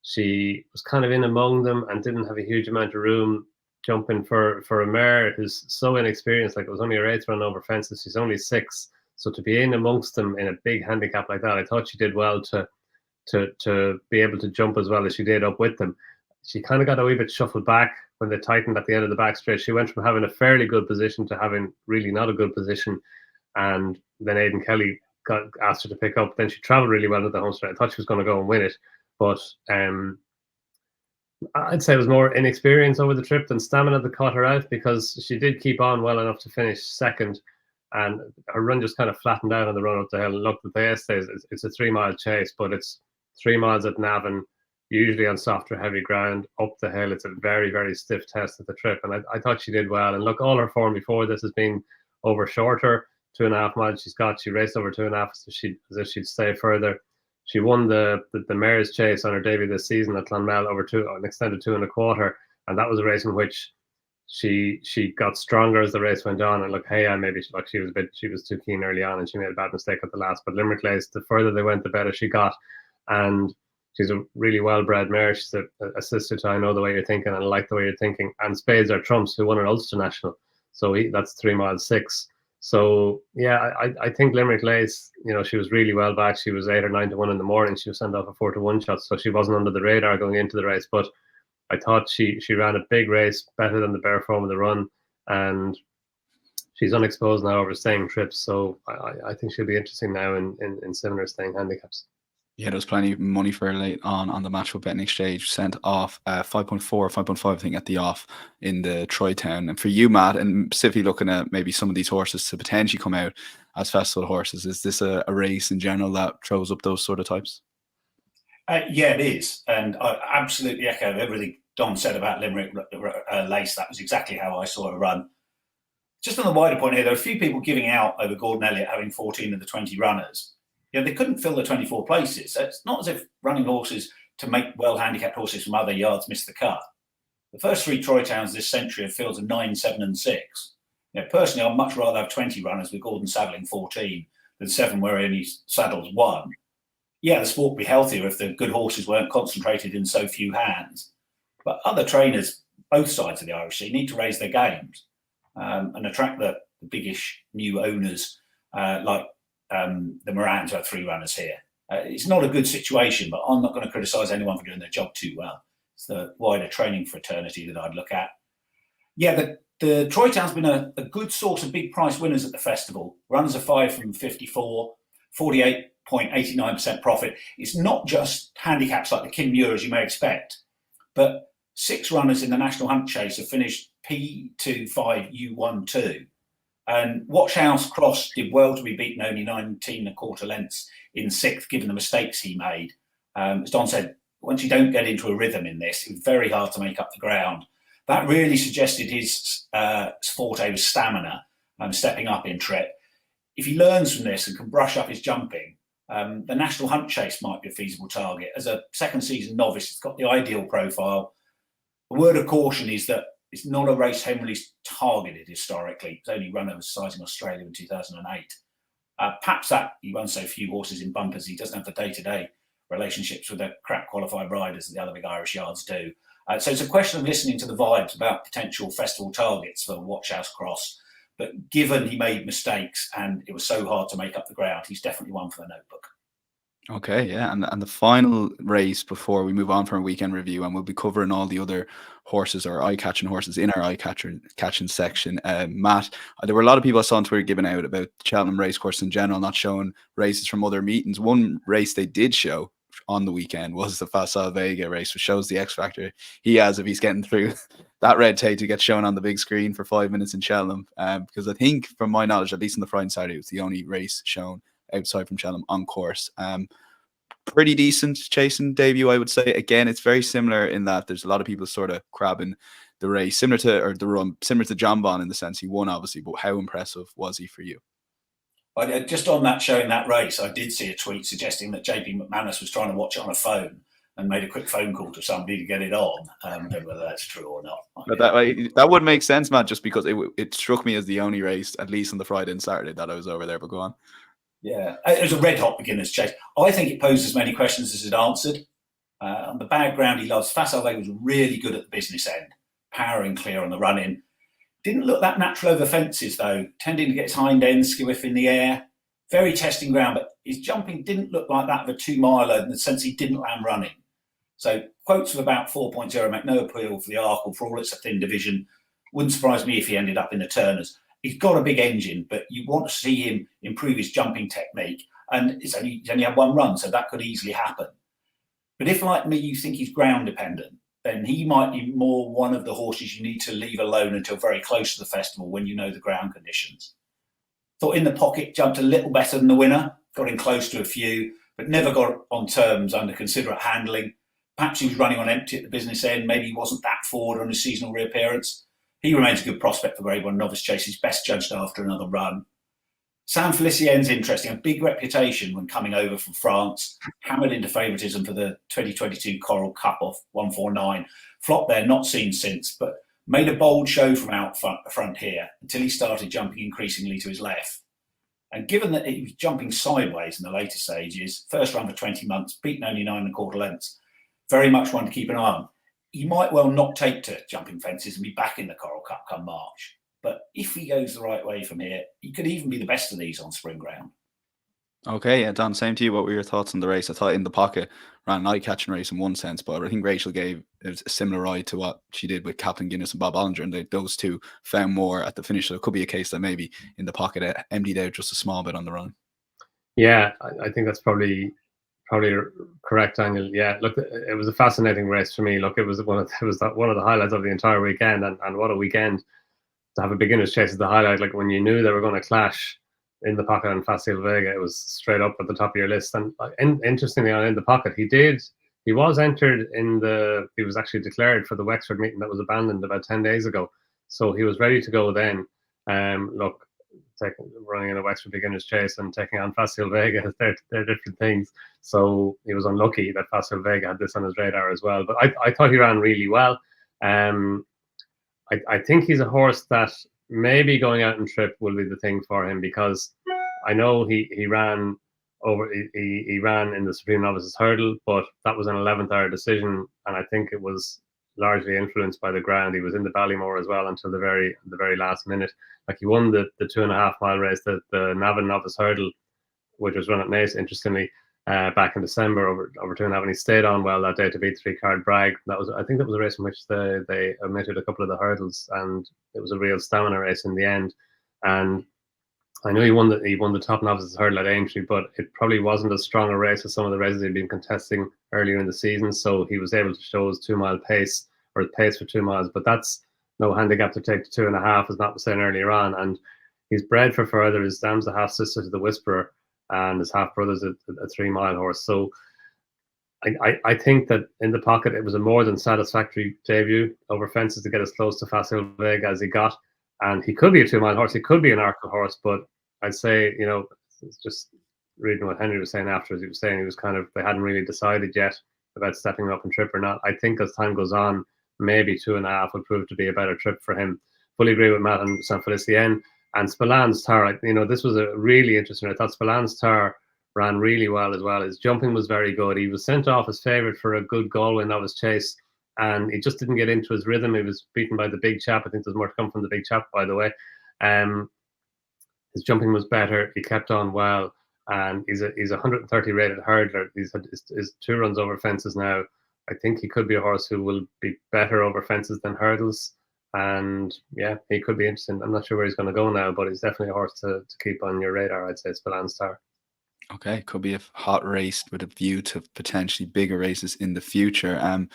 She was kind of in among them and didn't have a huge amount of room jumping for a mare who's so inexperienced. Like, it was only her 8th run over fences. She's only 6. So to be in amongst them in a big handicap like that, I thought she did well to be able to jump as well as she did up with them. She kind of got a wee bit shuffled back when they tightened at the end of the back straight. She went from having a fairly good position to having really not a good position. And then Aidan Kelly asked her to pick up. Then she travelled really well at the home straight. I thought she was going to go and win it. But I'd say it was more inexperience over the trip than stamina that caught her out, because she did keep on well enough to finish second. And her run just kind of flattened out on the run up the hill. And look, the Thaestes, it's a 3-mile chase, but it's 3 miles at Navan. usually on softer, heavy ground, up the hill. It's a very, very stiff test at the trip. And I thought she did well. And look, all her form before this has been over shorter, 2.5 miles she's got. She raced over 2.5 as if she'd stay further. She won the Mare's Chase on her debut this season at Clonmel over an extended 2.25. And that was a race in which she got stronger as the race went on. And look, maybe she was too keen early on and she made a bad mistake at the last. But Limerick Lace, the further they went, the better she got. And she's a really well-bred mare. She's a sister to I Know the Way You're Thinking, and I like the way you're thinking. And Spades Are Trumps, who won an Ulster National. So that's 3 miles 6. So yeah, I think Limerick Lace, she was really well back. She was 8 or 9 to 1 in the morning. She was sent off a 4 to 1 shot, so she wasn't under the radar going into the race. But I thought she ran a big race, better than the bare form of the run, and she's unexposed now over staying trips. So I think she'll be interesting now in similar staying handicaps. Yeah, there was plenty of money for her late on the Matchbook Betting Exchange. Sent off 5.4 or 5.5, I think, at the off in the Troy Town. And for you, Matt, and specifically looking at maybe some of these horses to potentially come out as festival horses, is this a race in general that throws up those sort of types? Yeah, it is. And I absolutely echo everything Donn said about Limerick Lace. That was exactly how I saw her run. Just on the wider point here, there are a few people giving out over Gordon Elliott having 14 of the 20 runners. They couldn't fill the 24 places. So it's not as if running horses to make well-handicapped horses from other yards miss the cut. The first 3 Troy Towns this century have fields of 9, 7 and 6. Personally, I'd much rather have 20 runners with Gordon saddling 14 than 7 where he only saddles 1. Yeah, the sport would be healthier if the good horses weren't concentrated in so few hands. But other trainers, both sides of the Irish Sea, need to raise their games and attract the biggish new owners like the Morans, who have 3 runners here. It's not a good situation, but I'm not going to criticise anyone for doing their job too well. It's the wider training fraternity that I'd look at. Yeah, the Troy Town's been a good source of big price winners at the festival. Runners of 5 from 54, 48.89% profit. It's not just handicaps like the Kim Muir, as you may expect, but 6 runners in the National Hunt Chase have finished P25U12. And Watchhouse Cross did well to be beaten only 19.25 lengths in 6th, given the mistakes he made. As Donn said, once you don't get into a rhythm in this, it's very hard to make up the ground. That really suggested his forte was stamina, stepping up in trip. If he learns from this and can brush up his jumping, the National Hunt Chase might be a feasible target. As a second season novice, it's got the ideal profile. The word of caution is that it's not a race Henry's targeted historically. It's only run oversized in Australia in 2008. Perhaps that he runs so few horses in bumpers, he doesn't have the day-to-day relationships with the crap qualified riders that the other big Irish yards do. So it's a question of listening to the vibes about potential festival targets for Watchhouse Cross. But given he made mistakes and it was so hard to make up the ground, he's definitely one for the notebook. Okay, yeah, and the final race before we move on from a weekend review, and we'll be covering all the other horses or eye-catching horses in our eye-catching section. Matt, there were a lot of people I saw on Twitter giving out about the Cheltenham racecourse in general, not showing races from other meetings. One race they did show on the weekend was the Facile Vega race, which shows the X factor he has if he's getting through that red tape to get shown on the big screen for 5 minutes in Cheltenham. Because I think, from my knowledge, at least on the Friday and Saturday, it was the only race shown outside from Cheltenham on course. Pretty decent chasing debut, I would say. Again, it's very similar in that there's a lot of people sort of crabbing the race, similar to John Bond in the sense he won, obviously, but how impressive was he for you? Just on that, showing that race, I did see a tweet suggesting that JP McManus was trying to watch it on a phone and made a quick phone call to somebody to get it on. I don't know whether that's true or not. But that would make sense, Matt, just because it struck me as the only race, at least on the Friday and Saturday, that I was over there. But go on. Yeah, it was a red-hot beginner's chase. I think it posed as many questions as it answered. On the bad ground he loves, Facile Vega was really good at the business end, powering clear on the run-in. Didn't look that natural over fences, though, tending to get his hind end skiff in the air. Very testing ground, but his jumping didn't look like that of a 2-miler in the sense he didn't land running. So quotes of about 4.0 make no appeal for the Arkle, for all it's a thin division. Wouldn't surprise me if he ended up in the Turners. He's got a big engine, but you want to see him improve his jumping technique. And he's only had 1 run, so that could easily happen. But if, like me, you think he's ground dependent, then he might be more one of the horses you need to leave alone until very close to the festival when you know the ground conditions. Thought in the pocket, jumped a little better than the winner, got in close to a few, but never got on terms under considerate handling. Perhaps he was running on empty at the business end. Maybe he wasn't that forward on his seasonal reappearance. He remains a good prospect for Grade 1 novice chases, best judged after another run. Sam Felicien's interesting, a big reputation when coming over from France, hammered into favouritism for the 2022 Coral Cup off 149. Flopped there, not seen since, but made a bold show from out front here until he started jumping increasingly to his left. And given that he was jumping sideways in the later stages, first run for 20 months, beaten only 9¼ lengths, very much one to keep an eye on. He might well not take to jumping fences and be back in the Coral Cup come March. But if he goes the right way from here, he could even be the best of these on spring ground. Okay, yeah, Don, same to you. What were your thoughts on the race? I thought In the Pocket ran an eye-catching race in one sense, but I think Rachel gave a similar ride to what she did with Captain Guinness and Bob Ollinger, and those two found more at the finish. So it could be a case that maybe In the Pocket emptied out just a small bit on the run. Yeah, I think that's probably correct, Daniel. Yeah, look, it was a fascinating race for me. Look, it was one of the highlights of the entire weekend, and what a weekend to have a beginner's chase as the highlight. Like when you knew they were going to clash, In the Pocket and Facile Vega, it was straight up at the top of your list. And interestingly, on In the Pocket, he was entered he was actually declared for the Wexford meeting that was abandoned about 10 days ago. So he was ready to go then. Look, running in a Wexford beginner's chase and taking on Facile Vega, they're different things. So he was unlucky that Facile Vega had this on his radar as well. But I thought he ran really well. I think he's a horse that maybe going out and trip will be the thing for him, because I know he ran he ran in the Supreme Novices Hurdle, but that was an 11th hour decision, and I think it was largely influenced by the ground. He was in the Ballymore as well until the very last minute. Like he won the 2.5 mile race, the Navan Novice Hurdle, which was run at Naas, interestingly, back in December over to Navan. He stayed on well that day to beat 3-card Bragg. I think that was a race in which they omitted a couple of the hurdles, and it was a real stamina race in the end. And I know he won the top novices hurdle at Aintree, but it probably wasn't as strong a race as some of the races he'd been contesting earlier in the season. So he was able to show his 2 mile pace, or pace for 2 miles, but that's no handicap to take to 2.5, as Matt was saying earlier on. And he's bred for further. His dam's a half sister to the Whisperer, and his half brother's a 3 mile horse. So I think that In the Pocket, it was a more than satisfactory debut over fences to get as close to Facile Vega as he got. And he could be a 2 mile horse. He could be an Arkle horse, but I'd say, it's just reading what Henry was saying afterwards. He was saying they hadn't really decided yet about stepping up and trip or not. I think as time goes on, maybe 2.5 would prove to be a better trip for him. Fully agree with Matt and Saint Felicien. And Spillan's Tar, this was a really interesting. I thought Spillan's Tar ran really well as well. His jumping was very good. He was sent off as favourite for a good Galway novice chase, and he just didn't get into his rhythm. He was beaten by the big chap. I think there's more to come from the big chap, by the way. His jumping was better. He kept on well, and he's a 130 rated hurdler. He's had his 2 runs over fences now. I think he could be a horse who will be better over fences than hurdles. And yeah, he could be interesting. I'm not sure where he's going to go now, but he's definitely a horse to keep on your radar, I'd say. Spillan's Tar. Okay, could be a hot race with a view to potentially bigger races in the future.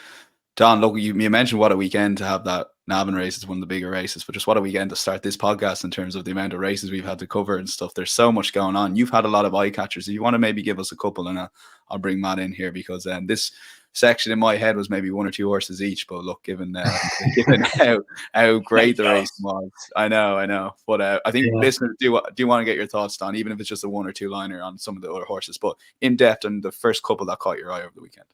Don, look, you mentioned what a weekend to have that Navan race is one of the bigger races, but just what a weekend to start this podcast in terms of the amount of races we've had to cover and stuff. There's so much going on. You've had a lot of eye catchers. If you want to maybe give us a couple, and I'll bring Matt in here, because this section in my head was maybe 1 or 2 horses each. But look, given how great the race was, I know. But I think listeners do want to get your thoughts, Don, even if it's just a 1 or 2 liner on some of the other horses, but in depth on the first couple that caught your eye over the weekend.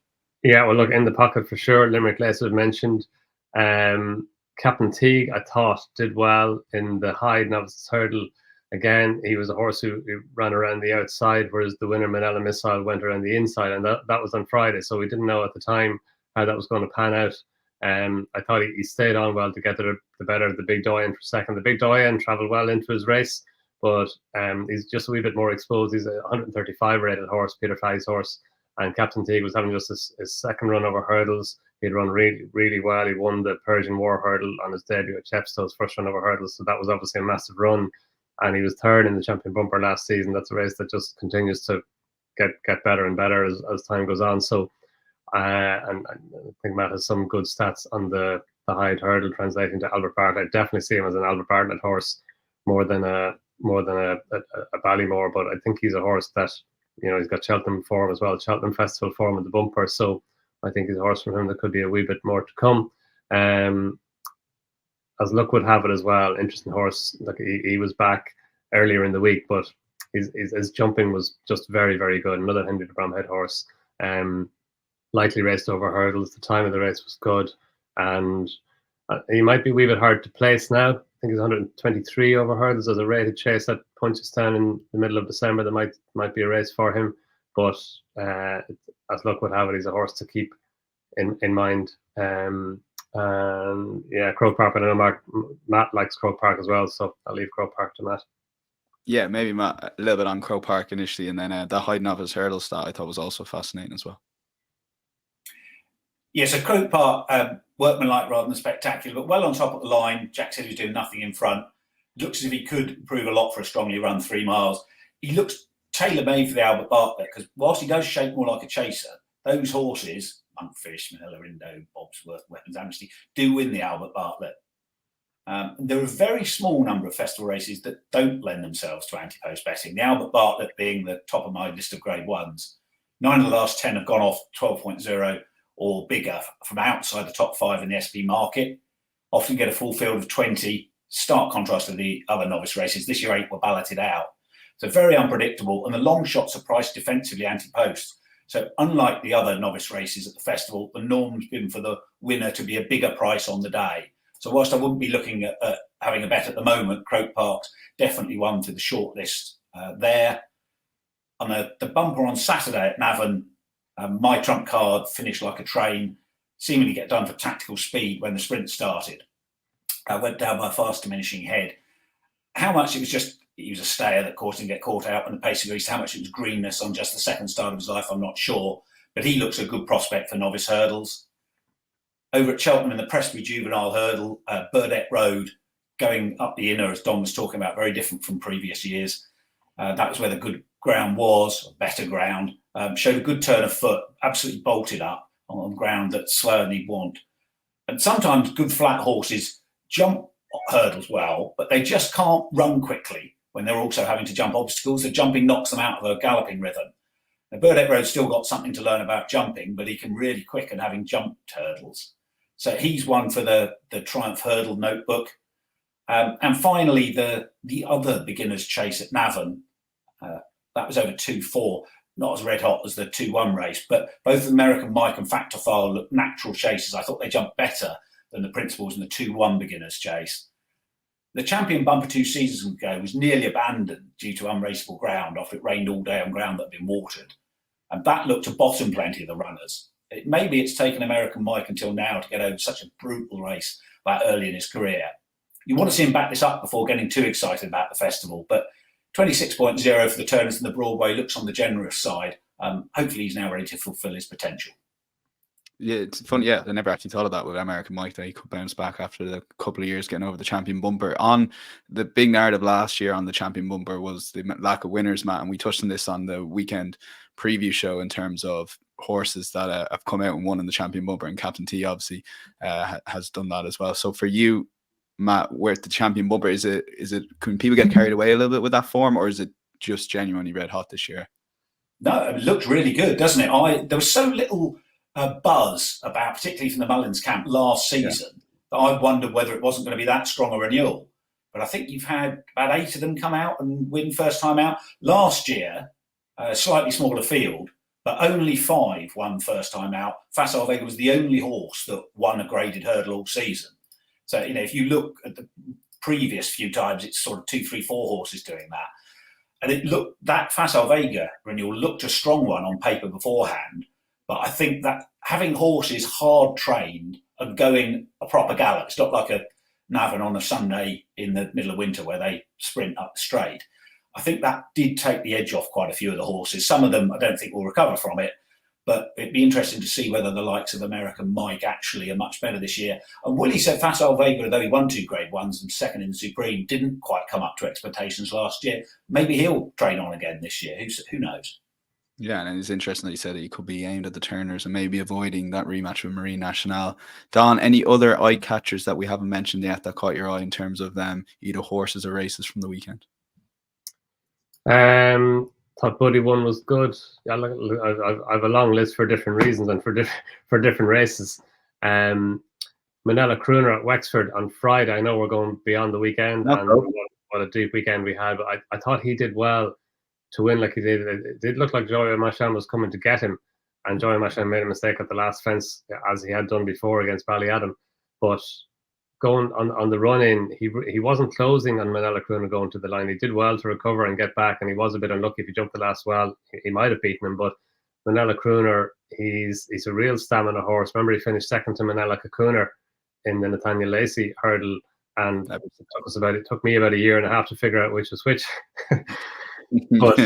Yeah, well, look, In the Pocket for sure. Limerick Lace was mentioned. Captain Teague, I thought, did well in the Hyde Novices Hurdle. Again, he was a horse who ran around the outside, whereas the winner, Manila Missile, went around the inside, and that was on Friday. So we didn't know at the time how that was going to pan out. I thought he stayed on well to get the better of the Big Doyen for second. The Big Doyen travelled well into his race, but he's just a wee bit more exposed. He's a 135 rated horse, Peter Fag's horse. And Captain Teague was having just his second run over hurdles. He'd run really, really well. He won the Persian War hurdle on his debut at Chepstow's first run over hurdles. So that was obviously a massive run. And he was third in the Champion Bumper last season. That's a race that just continues to get better and better as time goes on. So, and I think Matt has some good stats on the Hyde hurdle translating to Albert Bartlett. I definitely see him as an Albert Bartlett horse more than a Ballymore. But I think he's a horse that, he's got Cheltenham form as well, Cheltenham Festival form in the bumper. So I think is a horse from him that could be a wee bit more to come. As luck would have it as well, interesting horse. Like he was back earlier in the week, but his jumping was just very, very good. Another Henry de Bromhead horse. Likely raced over hurdles. The time of the race was good, and he might be a wee bit hard to place now. I think he's 123 over hurdles as a rated chase at Punchestown in the middle of December. That might be a race for him, but as luck would have it, he's a horse to keep in mind. And yeah, Croke Park. I know Matt likes Croke Park as well, so I'll leave Croke Park to Matt. Yeah, maybe Matt, a little bit on Croke Park initially, and then that high novice hurdle stat I thought was also fascinating as well. Yeah, so Croke Park, workmanlike rather than spectacular, but well on top of the line. Jack said he was doing nothing in front. Looks as if he could improve a lot for a strongly run 3 miles. He looks tailor-made for the Albert Bartlett, because whilst he does shape more like a chaser, those horses, Monkfish, Manila Indo, Bobsworth, Weapons Amnesty, do win the Albert Bartlett. There are a very small number of festival races that don't lend themselves to Ante-Post betting, the Albert Bartlett being the top of my list of grade ones. 9 of the last 10 have gone off 12.0 or bigger from outside the top 5 in the SP market. Often get a full field of 20, stark contrast to the other novice races. This year 8 were balloted out. So very unpredictable, and the long shots are priced defensively Ante-Post. So unlike the other novice races at the festival, the norm's been for the winner to be a bigger price on the day. So whilst I wouldn't be looking at having a bet at the moment, Croke Park's definitely one to the short list there. On the bumper on Saturday at Navan, My Trump Card finished like a train, seemingly get done for tactical speed when the sprint started. Went down by a fast diminishing head. How much it was just, he was a stayer that caused him to get caught out when the pace increased, how much it was greenness on just the second start of his life, I'm not sure. But he looks a good prospect for novice hurdles. Over at Cheltenham in the Presby Juvenile Hurdle, Burdett Road, going up the inner, as Donn was talking about, very different from previous years. That was where the good ground was, or better ground. Showed a good turn of foot, absolutely bolted up on ground that's slower than he'd want. And sometimes good flat horses jump hurdles well, but they just can't run quickly when they're also having to jump obstacles. The jumping knocks them out of a galloping rhythm. Now, Burdett Road's still got something to learn about jumping, but he can really quicken having jumped hurdles. So he's one for the Triumph Hurdle Notebook. And finally, the other beginner's chase at Navan, that was over 2-4, not as red hot as the 2-1 race, but both American Mike and Factor File looked natural chases. I thought they jumped better than the principals in the 2-1 beginner's chase. The Champion Bumper 2 seasons ago was nearly abandoned due to unraceable ground after it rained all day on ground that had been watered. And that looked to bottom plenty of the runners. Maybe it's taken American Mike until now to get over such a brutal race that early in his career. You want to see him back this up before getting too excited about the festival, but 26.0 for the Turners and the Broadway looks on the generous side. Hopefully he's now ready to fulfill his potential. Yeah, it's funny. Yeah, I never actually thought of that with American Mike, that he could bounce back after the couple of years getting over the Champion Bumper. On the big narrative last year on the Champion Bumper was the lack of winners, Matt, and we touched on this on the weekend preview show in terms of horses that have come out and won in the Champion Bumper, and Captain T obviously has done that as well. So for you, Matt, where the Champion Bumper, is it can people get carried away a little bit with that form, or is it just genuinely red hot this year? No, it looked really good, doesn't it? There was so little buzz about, particularly from the Mullins camp last season, that I wondered whether it wasn't going to be that strong a renewal. But I think you've had about 8 of them come out and win first time out. Last year, a slightly smaller field, but only 5 won first time out. Facile Vega was the only horse that won a graded hurdle all season. So, if you look at the previous few times, it's sort of 2, 3, 4 horses doing that. And that Facile Vega renewal looked a strong one on paper beforehand. But I think that having horses hard trained and going a proper gallop, it's not like a Navan on a Sunday in the middle of winter where they sprint up the straight. I think that did take the edge off quite a few of the horses. Some of them I don't think will recover from it, but it'd be interesting to see whether the likes of American Mike actually are much better this year. And Willie said Facile Vega, although he won 2 grade ones and second in the Supreme, didn't quite come up to expectations last year. Maybe he'll train on again this year. Who knows? Yeah, and it's interesting that you said that he could be aimed at the Turners and maybe avoiding that rematch with Marine Nationale. Donn, any other eye catchers that we haven't mentioned yet that caught your eye in terms of either horses or races from the weekend? Thought thought Buddy one was good. Yeah, I've a long list for different reasons and for different races. Manila Crooner at Wexford on Friday. I know we're going beyond the weekend, and what a deep weekend we had. But I thought he did well to win like he did. It did look like Joey Masham was coming to get him, and Joey Masham made a mistake at the last fence, as he had done before against Ballyadam. But going on the run in, he wasn't closing on Manila Crooner going to the line. He did well to recover and get back, and he was a bit unlucky. If he jumped the last well, he might have beaten him. But Manila Crooner, he's a real stamina horse. Remember, he finished second to Manila Kakuna in the Nathaniel Lacey hurdle, and it took me about a year and a half to figure out which was which. But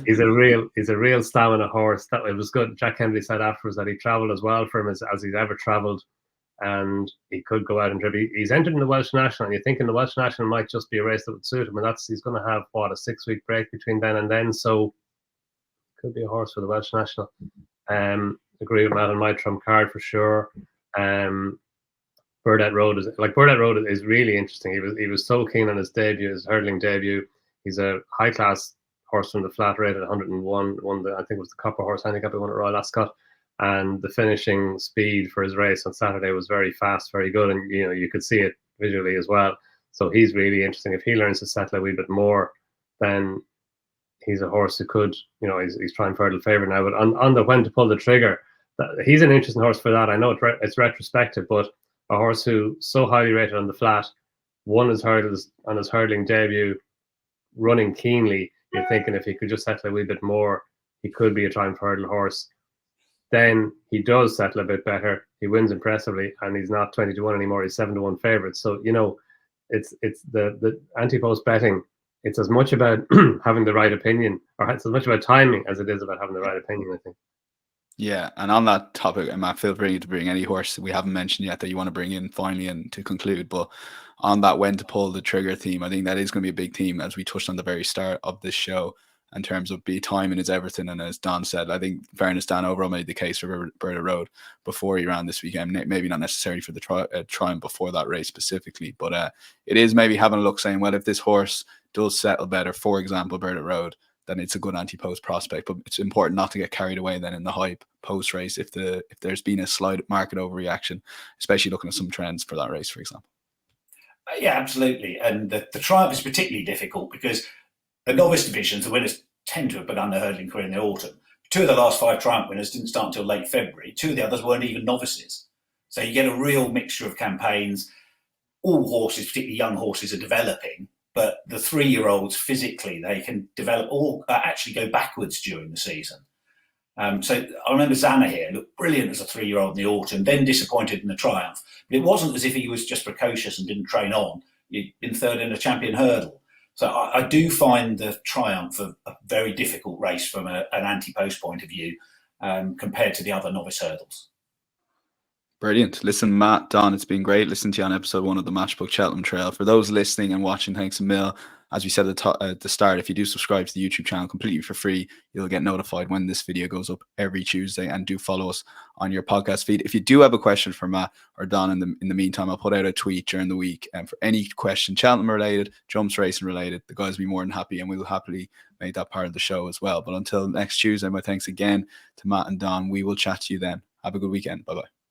he's a real stamina horse. That it was good. Jack Kennedy said afterwards that he travelled as well for him as he's ever travelled, and he could go out and trip. He's entered in the Welsh National, and you're thinking the Welsh National might just be a race that would suit him, and he's going to have a 6-week break between then and then, so could be a horse for the Welsh National. Agree with Matt on my trump card for sure. Burdett Road is really interesting. He was so keen on his hurdling debut. He's a high class horse from the flat rate at 101. Won I think it was the Copper Horse Handicap. He won at Royal Ascot, and the finishing speed for his race on Saturday was very fast, very good, and you could see it visually as well. So he's really interesting. If he learns to settle a wee bit more, then he's a horse who could, he's trying for a favourite now. But on the when to pull the trigger, he's an interesting horse for that. I know it's retrospective, but a horse who so highly rated on the flat, won his hurdles on his hurdling debut, running keenly. You're thinking if he could just settle a wee bit more, he could be a Triumph hurdle horse. Then he does settle a bit better. He wins impressively, and he's not 20-1 anymore. He's 7-1 favourite. So it's the Ante-Post betting. It's as much about having the right opinion, or it's as much about timing as it is about having the right opinion, I think. Yeah, and on that topic, Matt, feel free to bring any horse we haven't mentioned yet that you want to bring in finally and to conclude. But on that when to pull the trigger theme, I think that is going to be a big theme, as we touched on the very start of this show, in terms of timing is everything. And as Donn said, I think fairness, Dan overall made the case for Burdett Road before he ran this weekend. Maybe not necessarily for the Triumph before that race specifically, but it is maybe having a look saying, well, if this horse does settle better, for example, Burdett Road, then it's a good Ante-Post prospect. But it's important not to get carried away then in the hype post race if there's been a slight market overreaction, especially looking at some trends for that race, for example. Yeah, absolutely. And the Triumph is particularly difficult because the novice divisions, the winners tend to have begun their hurdling career in the autumn. 2 of the last 5 Triumph winners didn't start until late February. 2 of the others weren't even novices. So you get a real mixture of campaigns. All horses, particularly young horses, are developing. But the 3-year-olds, physically, they can develop or actually go backwards during the season. So I remember Zanna here looked brilliant as a 3-year-old in the autumn, then disappointed in the Triumph. But it wasn't as if he was just precocious and didn't train on. He'd been third in a champion hurdle. So I do find the Triumph a very difficult race from an Ante-Post point of view compared to the other novice hurdles. Brilliant. Listen, Matt, Donn, it's been great listening to you on episode 1 of the Matchbook Cheltenham Trail. For those listening and watching, thanks a mil. As we said at the start, if you do subscribe to the YouTube channel completely for free, you'll get notified when this video goes up every Tuesday, and do follow us on your podcast feed. If you do have a question for Matt or Donn in the meantime, I'll put out a tweet during the week. And for any question, Cheltenham related, jumps racing related, the guys will be more than happy, and we'll happily make that part of the show as well. But until next Tuesday, my thanks again to Matt and Donn. We will chat to you then. Have a good weekend. Bye-bye.